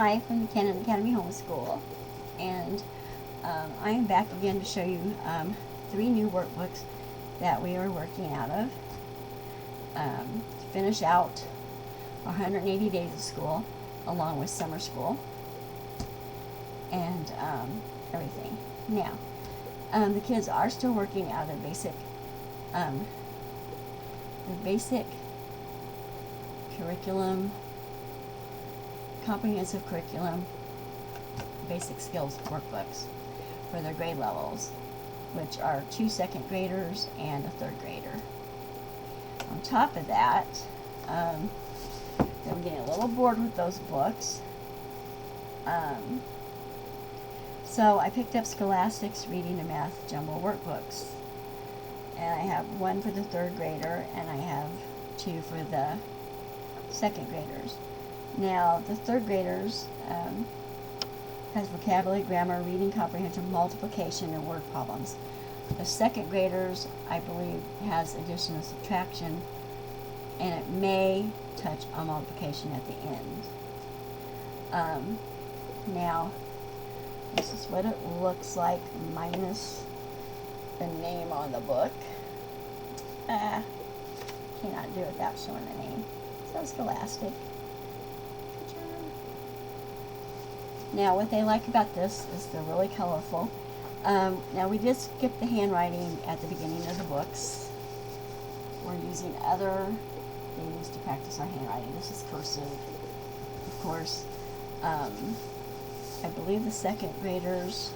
Hi from the Cannon Academy Homeschool, and I am back again to show you 3 new workbooks that we are working out of to finish out 180 days of school along with summer school and everything. Now, the kids are still working out of the basic curriculum, comprehensive curriculum, basic skills workbooks for their grade levels, which are 2 second graders and a 3rd grader. On top of that, I'm getting a little bored with those books. So I picked up Scholastic's Reading and Math Jumbo Workbooks. And I have one for the 3rd grader, and I have 2 for the 2nd graders. Now, the 3rd graders has vocabulary, grammar, reading comprehension, multiplication, and word problems. The 2nd graders, I believe, has addition and subtraction, and it may touch on multiplication at the end. Now, this is what it looks like minus the name on the book. Cannot do it without showing the name. So Scholastic. Good job. Now, what they like about this is they're really colorful. Now, we did skip the handwriting at the beginning of the books. We're using other things to practice our handwriting. This is cursive, of course. I believe the 2nd graders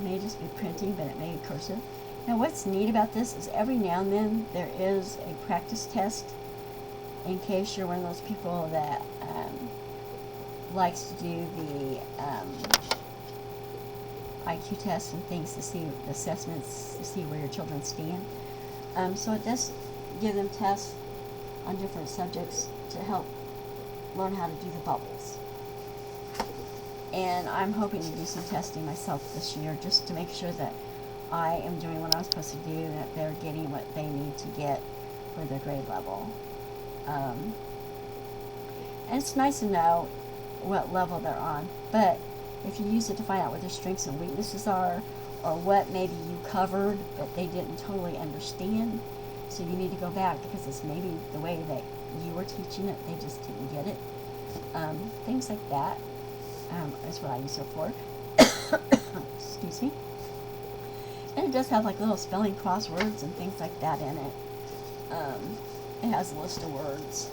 may just be printing, but it may be cursive. Now, what's neat about this is every now and then there is a practice test in case you're one of those people that likes to do the IQ tests and things to see the assessments to see where your children stand. So it does give them tests on different subjects to help learn how to do the bubbles. And I'm hoping to do some testing myself this year just to make sure that I am doing what I'm supposed to do, that they're getting what they need to get for their grade level. And it's nice to know what level they're on, but if you use it to find out what their strengths and weaknesses are, or what maybe you covered but they didn't totally understand, so you need to go back because it's maybe the way that you were teaching it, they just didn't get it. Things like that is what I use it for. Excuse me. And it does have like little spelling crosswords and things like that in it. It has a list of words.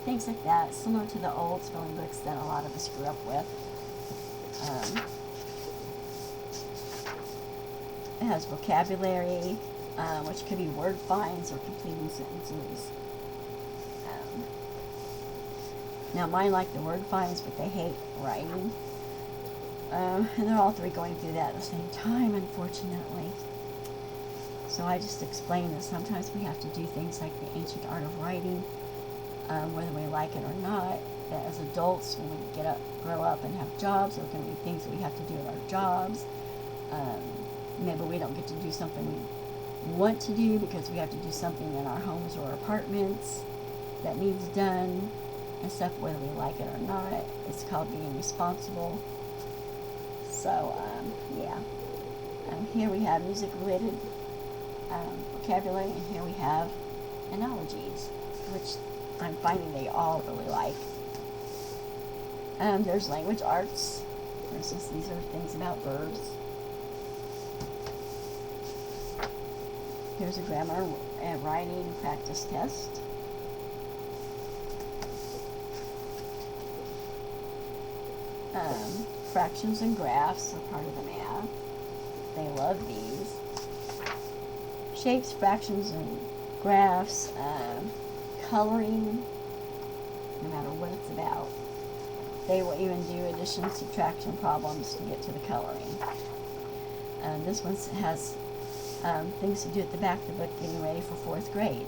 Things like that, similar to the old spelling books that a lot of us grew up with. It has vocabulary, which could be word finds or completing sentences. Now, mine like the word finds, but they hate writing. And they're all 3 going through that at the same time, unfortunately. So I just explained that sometimes we have to do things like the ancient art of writing, whether we like it or not. That as adults, when we grow up and have jobs, there are going to be things that we have to do at our jobs. Maybe we don't get to do something we want to do because we have to do something in our homes or apartments that needs done and stuff, whether we like it or not. It's called being responsible. So, yeah. Here we have music-related vocabulary, and here we have analogies, which I'm finding they all really like. There's language arts. For instance, these are things about verbs. Here's a grammar and writing practice test. Fractions and graphs are part of the math. They love these. Shapes, fractions, and graphs. Coloring, no matter what it's about. They will even do addition and subtraction problems to get to the coloring. This one has things to do at the back of the book, getting ready for 4th grade.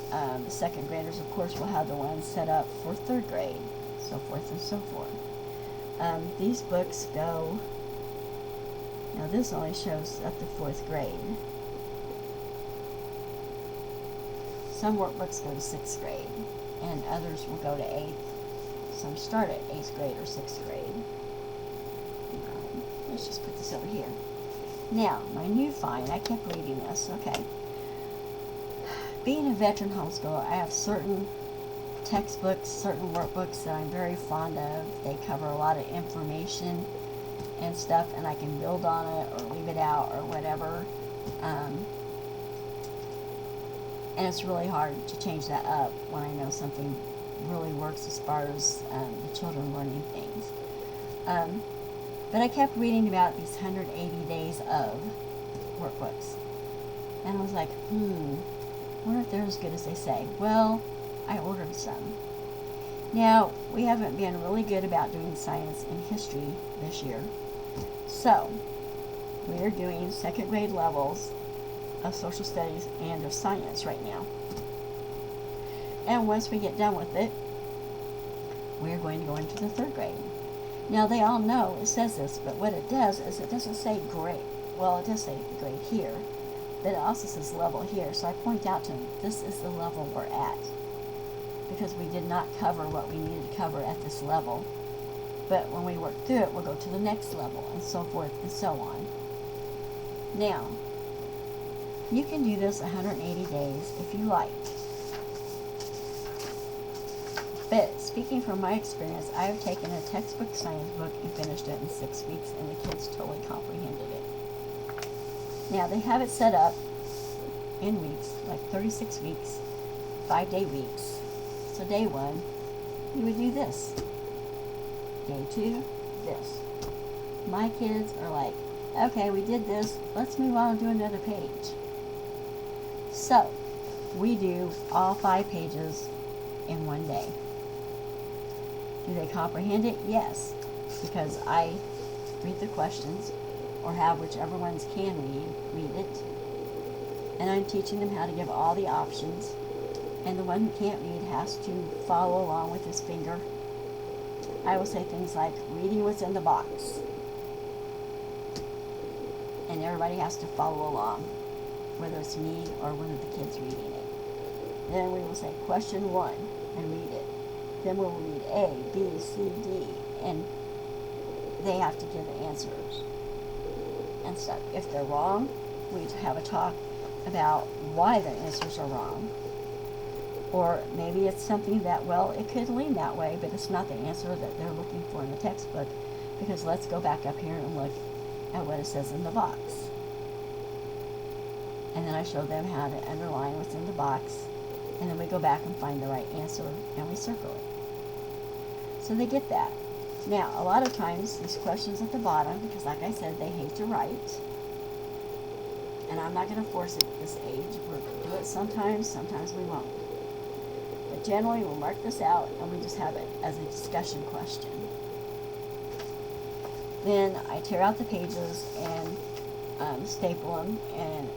The 2nd graders, of course, will have the ones set up for 3rd grade, so forth and so forth. These books go, now this only shows up to 4th grade. Some workbooks go to 6th grade, and others will go to 8th, some start at 8th grade or 6th grade. Let's just put this over here. Now, my new find, I kept reading this, okay. Being a veteran homeschooler, I have certain textbooks, certain workbooks that I'm very fond of. They cover a lot of information and stuff, and I can build on it or leave it out or whatever. And it's really hard to change that up when I know something really works as far as the children learning things. But I kept reading about these 180 days of workbooks. And I was like, I wonder if they're as good as they say. Well, I ordered some. Now, we haven't been really good about doing science and history this year. So, we are doing 2nd grade levels of social studies and of science right now. And once we get done with it, we're going to go into the 3rd grade. Now, they all know it says this, but what it does is it doesn't say grade. Well, it does say grade here, but it also says level here. So I point out to them, this is the level we're at, because we did not cover what we needed to cover at this level. But when we work through it, we'll go to the next level, and so forth and so on. Now, you can do this 180 days if you like. But speaking from my experience, I have taken a textbook science book and finished it in 6 weeks, and the kids totally comprehended it. Now, they have it set up in weeks, like 36 weeks, 5-day weeks. So day 1, you would do this. Day 2, this. My kids are like, okay, we did this, let's move on and do another page. So, we do all 5 pages in one day. Do they comprehend it? Yes, because I read the questions, or have whichever ones can read it, and I'm teaching them how to give all the options, and the one who can't read has to follow along with his finger. I will say things like, reading what's in the box, and everybody has to follow along, whether it's me or one of the kids reading it. Then we will say, question 1, and read it. Then we'll read A, B, C, D, and they have to give the answers and stuff. If they're wrong, we have a talk about why the answers are wrong. Or maybe it's something that, well, it could lean that way, but it's not the answer that they're looking for in the textbook, because let's go back up here and look at what it says in the box. And then I show them how to underline what's in the box, and then we go back and find the right answer, and we circle it. So they get that. Now, a lot of times, these questions at the bottom, because like I said, they hate to write, and I'm not going to force it at this age. We'll do it sometimes, sometimes we won't. But generally, we'll mark this out, and we just have it as a discussion question. Then I tear out the pages and staple them, and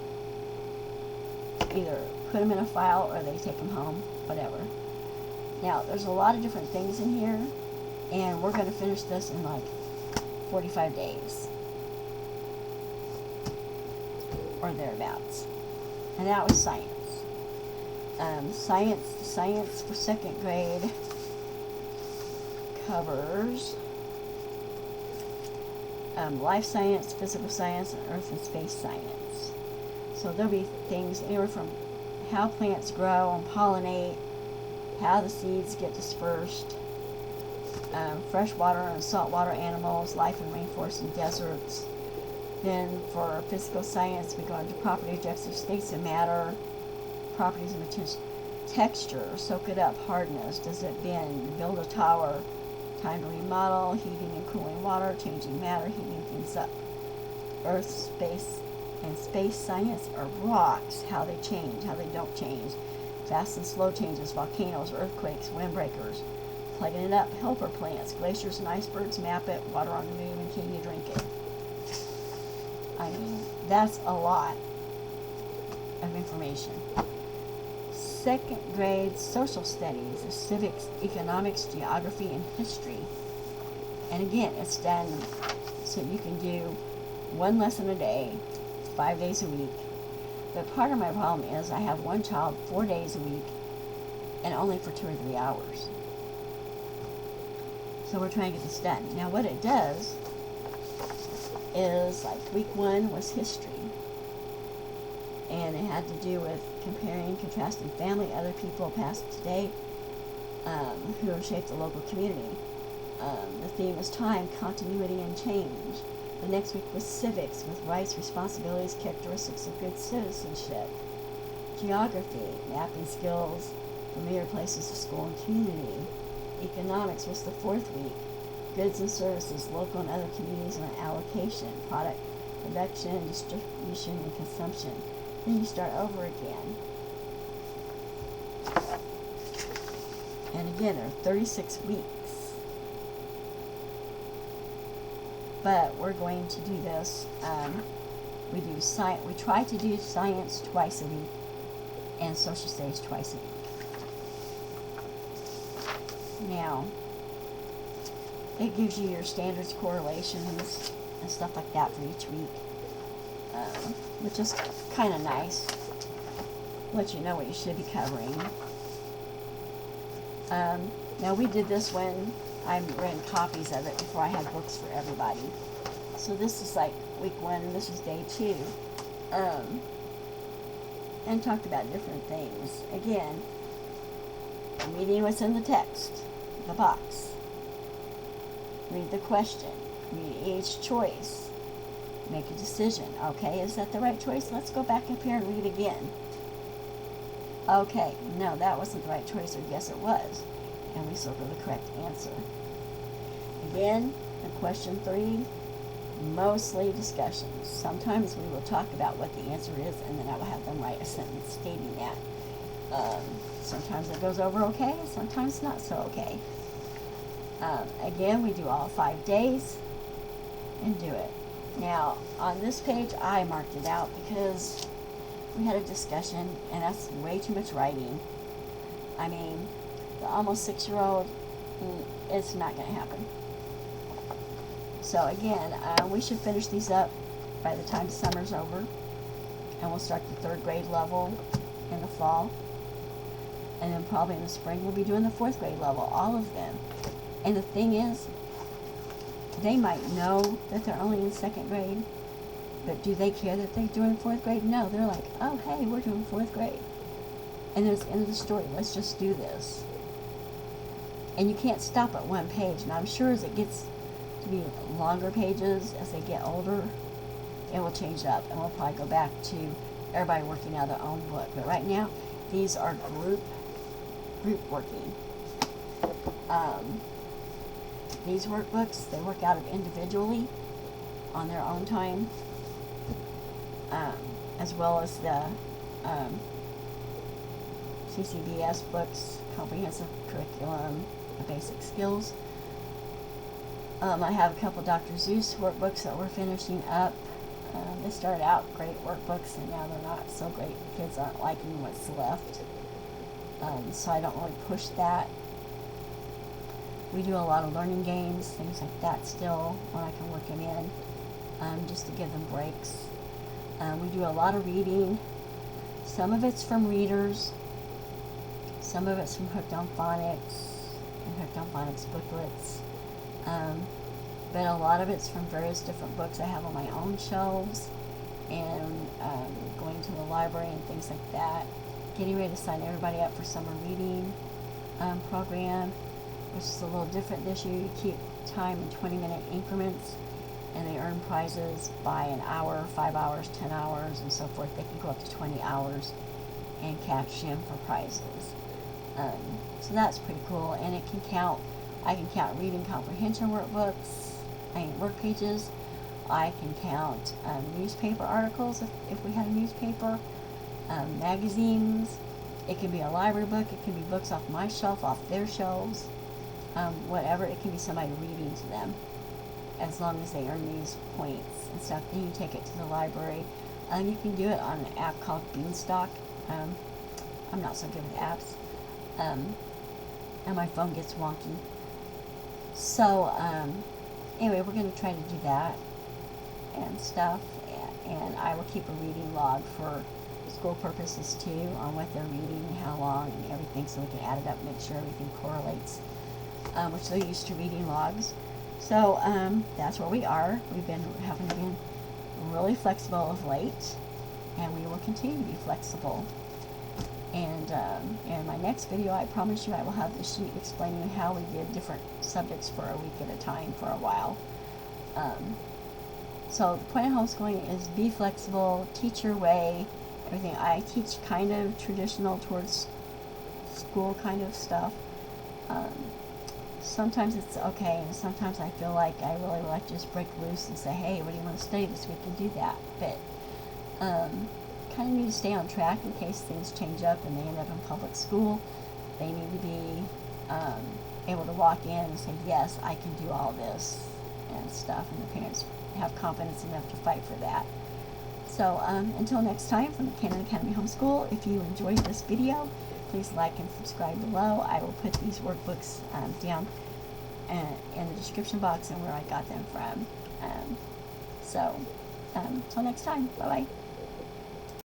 either put them in a file or they take them home, whatever. Now, there's a lot of different things in here, and we're going to finish this in like 45 days or thereabouts. And that was science. Science for 2nd grade covers life science, physical science, and earth and space science. So there'll be things anywhere from how plants grow and pollinate, how the seeds get dispersed, freshwater and saltwater animals, life in rainforests and deserts. Then for physical science, we go into property, objective states of matter, properties of texture, soak it up, hardness, does it bend, build a tower, time to remodel, heating and cooling water, changing matter, heating things up. Earth, space, and space science are rocks, how they change, how they don't change, fast and slow changes, volcanoes, earthquakes, windbreakers, plugging it up, helper plants, glaciers and icebergs, map it, water on the moon, and can you drink it? I mean, that's a lot of information. 2nd grade social studies is civics, economics, geography, and history. And again, it's done so you can do 1 lesson a day, 5 days a week. But part of my problem is I have one child 4 days a week and only for 2 or 3 hours. So we're trying to get this done. Now what it does is, like, week 1 was history. And it had to do with comparing, contrasting family, other people, past, today, who have shaped the local community. The theme was time, continuity, and change. The next week was civics, with rights, responsibilities, characteristics of good citizenship. Geography, mapping skills, familiar places of school and community. Economics was the 4th week. Goods and services, local and other communities, and allocation, product production, distribution, and consumption. Then you start over again. And again, there are 36 weeks. But we're going to do this. We try to do science twice a week and social studies twice a week. Now, it gives you your standards, correlations, and stuff like that for each week, which is kind of nice. Let you know what you should be covering. Now, we did this when I ran copies of it before I had books for everybody. So this is like week 1, and this is day 2. And talked about different things. Again, reading what's in the text, the box. Read the question. Read each choice. Make a decision. Okay, is that the right choice? Let's go back up here and read again. Okay, no, that wasn't the right choice, or yes, it was. And we circle the correct answer. Again, in question 3, mostly discussions. Sometimes we will talk about what the answer is, and then I will have them write a sentence stating that. Sometimes it goes over okay, sometimes not so okay. Again, we do all 5 days and do it. Now, on this page, I marked it out because we had a discussion, and that's way too much writing. I mean, the almost 6-year-old, it's not going to happen. So again, we should finish these up by the time summer's over, and we'll start the 3rd grade level in the fall, and then probably in the spring we'll be doing the 4th grade level, all of them. And the thing is, they might know that they're only in 2nd grade, but do they care that they're doing 4th grade? No, they're like, oh hey, we're doing 4th grade. And then it's the end of the story. Let's just do this. And you can't stop at 1 page. And I'm sure as it gets to be longer pages, as they get older, it will change up. And we'll probably go back to everybody working out their own book. But right now, these are group working. These workbooks, they work out of individually on their own time, as well as the CCBS books, Comprehensive Curriculum, Basic Skills. I have a couple Dr. Seuss workbooks that we're finishing up. They started out great workbooks, and now they're not so great. The kids aren't liking what's left, so I don't really push that. We do a lot of learning games, things like that still, when I can work them in, just to give them breaks. We do a lot of reading. Some of it's from readers, some of it's from Hooked on Phonics and Hooked on Phonics booklets, but a lot of it's from various different books I have on my own shelves, and going to the library and things like that. Getting ready to sign everybody up for summer reading program, which is a little different this year. You keep time in 20-minute increments, and they earn prizes by an hour, 5 hours, 10 hours, and so forth. They can go up to 20 hours and cash in for prizes. So that's pretty cool, and it can count. I can count reading comprehension workbooks, work pages. I can count newspaper articles if we had a newspaper, magazines. It can be a library book. It can be books off my shelf, off their shelves. Whatever, it can be somebody reading to them, as long as they earn these points and stuff. Then you take it to the library. You can do it on an app called Beanstalk. I'm not so good with apps, and my phone gets wonky. So anyway, we're going to try to do that and stuff, and I will keep a reading log for school purposes too, on what they're reading and how long and everything, so we can add it up, make sure everything correlates. which they're used to reading logs. So that's where we are. We've been having been really flexible of late, and we will continue to be flexible. And in my next video, I promise you I will have the sheet explaining how we did different subjects for a week at a time for a while. So the point of homeschooling is be flexible, teach your way, everything. I teach kind of traditional towards school kind of stuff. Sometimes it's okay, and sometimes I feel like I really would like to just break loose and say, hey, what do you want to study this week, and do that. But kind of need to stay on track in case things change up and they end up in public school. They need to be able to walk in and say, yes, I can do all this and stuff, and the parents have confidence enough to fight for that. So until next time, from the Cannon Academy Homeschool, if you enjoyed this video, please like and subscribe below. I will put these workbooks down in the description box and where I got them from. So until next time, bye-bye.